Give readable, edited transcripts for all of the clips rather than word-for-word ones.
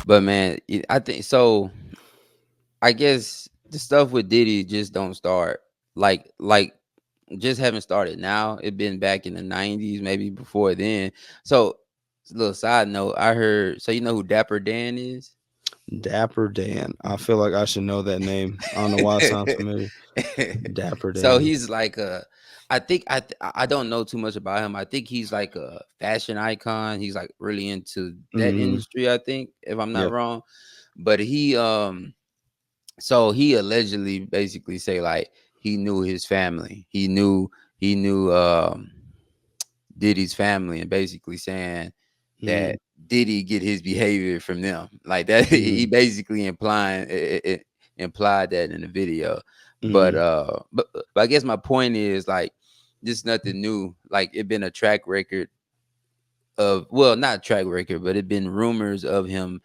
But man, I think so. I guess the stuff with Diddy just don't start like just haven't started now. It been back in the 90s, maybe before then. So, little side note, I heard. So you know who Dapper Dan is? Dapper Dan. I feel like I should know that name. I don't know why it sounds familiar. Dapper So Dan. he's like a. I think I don't know too much about him. I think he's like a fashion icon. He's like really into that Mm, industry. I think, if I'm not yep. wrong, but so he allegedly basically say like he knew his family. He knew Diddy's family, and basically saying Mm, that Diddy get his behavior from them. Like that, he mm, basically implying it implied that in the video. But mm, but I guess my point is like this nothing new. Like it been a track record of, well, not track record, but it been rumors of him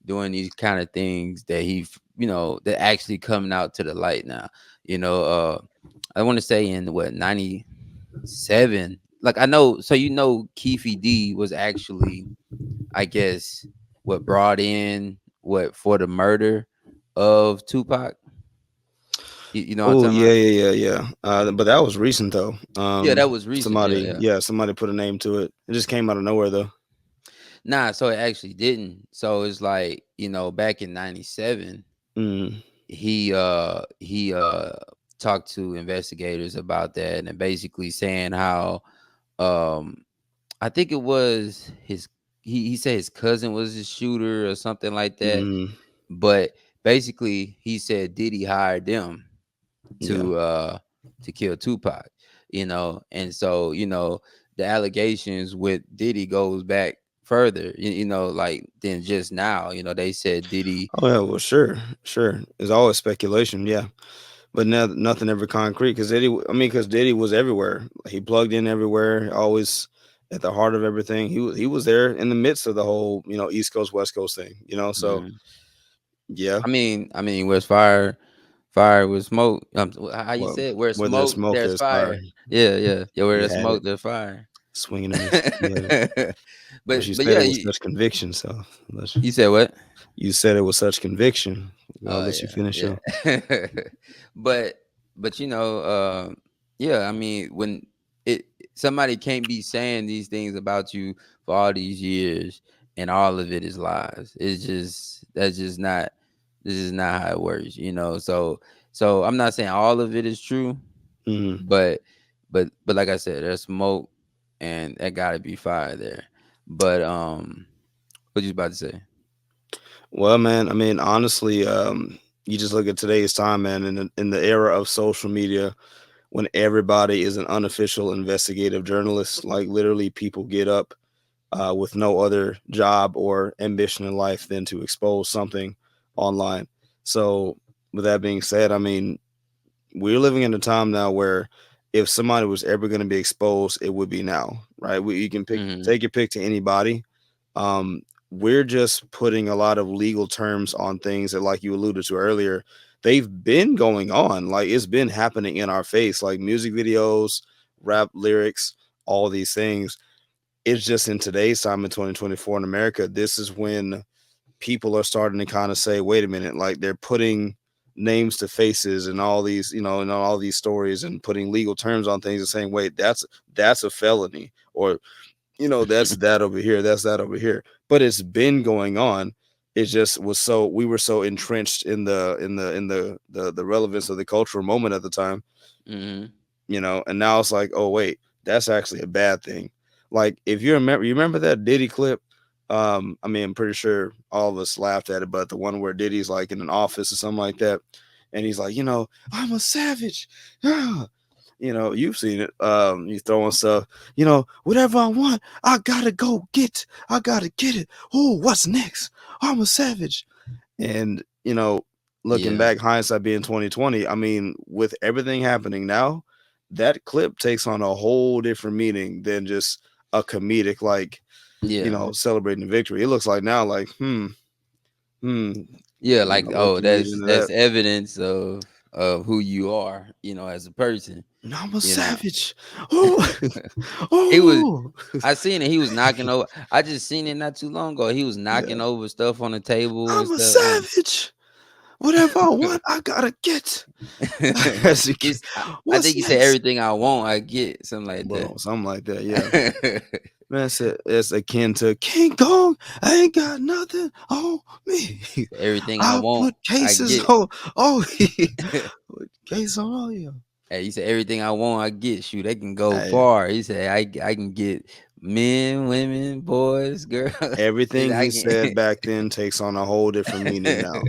doing these kind of things that that actually coming out to the light now. You know, I want to say in what 97. Like I know, so Keefy D was actually, I guess, what brought in what for the murder of Tupac. You know what I'm oh talking yeah, about? yeah, yeah, yeah. But that was recent though. Yeah, that was recent. Yeah, Somebody, yeah. yeah, somebody put a name to it. It just came out of nowhere though. Nah, so it actually didn't. So it's like, back in 97, Mm, he talked to investigators about that, and basically saying how um I think it was he said his cousin was the shooter or something like that. mm, But basically he said Diddy hired them yeah. to uh to kill Tupac, and so, the allegations with Diddy goes back further, like than just now. They said Diddy. Oh yeah, well, sure, sure. It's always speculation, yeah, but nothing ever concrete. Because Diddy, I mean, because Diddy was everywhere. He plugged in everywhere, always at the heart of everything. He was there in the midst of the whole, East Coast West Coast thing. So Mhm. yeah. I mean, where's fire with smoke? How you Well, said, where where there's smoke, smoke, there's there's fire. fire. Yeah, yeah, yeah. Where You there's had it smoke, there's fire. swinging a miss. Yeah, but you but said yeah, it with such conviction. So let's, you said what? you said it with such conviction. I'll Oh let you finish yeah, up. yeah. but but yeah. I mean, when it somebody can't be saying these things about you for all these years, and all of it is lies. It's just that's just not. This is not how it works. So I'm not saying all of it is true, Hmm. but but like I said, there's smoke, and that got to be fire there. But what you about to say? Well, man, I mean, honestly, you just look at today's time, man, in the era of social media, when everybody is an unofficial investigative journalist, like literally people get up with no other job or ambition in life than to expose something online. So, with that being said, I mean, we're living in a time now where if somebody was ever going to be exposed, it would be now, right? You can Hmm. take your pick to anybody. Um, we're just putting a lot of legal terms on things that, like you alluded to earlier, they've been going on. Like it's been happening in our face, like music videos, rap lyrics, all these things. It's just in today's time in 2024 in America, this is when people are starting to kind of say, wait a minute, like they're putting names to faces and all these, and all these stories and putting legal terms on things and saying, wait, that's a felony, or that's that over here, that's that over here. But it's been going on. It just was so we were so entrenched in the relevance of the cultural moment at the time, Hmm. and now it's like, oh wait, that's actually a bad thing. Like if you remember that Diddy clip. I mean, I'm pretty sure all of us laughed at it, but the one where Diddy's like in an office or something like that, and he's like, I'm a savage. Ah. You've seen it. He's throwing stuff. Whatever I want, I gotta go get. I gotta get it. Oh, what's next? I'm a savage. And looking Yeah. back, hindsight being 2020. I mean, with everything happening now, that clip takes on a whole different meaning than just a comedic, like Yeah. celebrating victory. It looks like now, like hmm, Yeah, like, what oh, can you read that's into that's that? evidence of who you are, as a person. I'm a You know, savage. Oh, he was. oh, I seen it. He was knocking over. I just seen it not too long ago. He was yeah. knocking over stuff on the table and I'm a stuff. savage. Whatever I want, I gotta get. As a kid. I What's think he said next? everything I want, I get something like Bro, something like that. Yeah. that. Man said it's akin to King Kong. I ain't got nothing on me. Everything I I'll want, put I cases get. on. Oh, put case on all you. Hey, he said everything I want, I get. Shoot, they can go Hey, far. He said I can get men, women, boys, girls. He said, everything I he said can. back then takes on a whole different meaning now.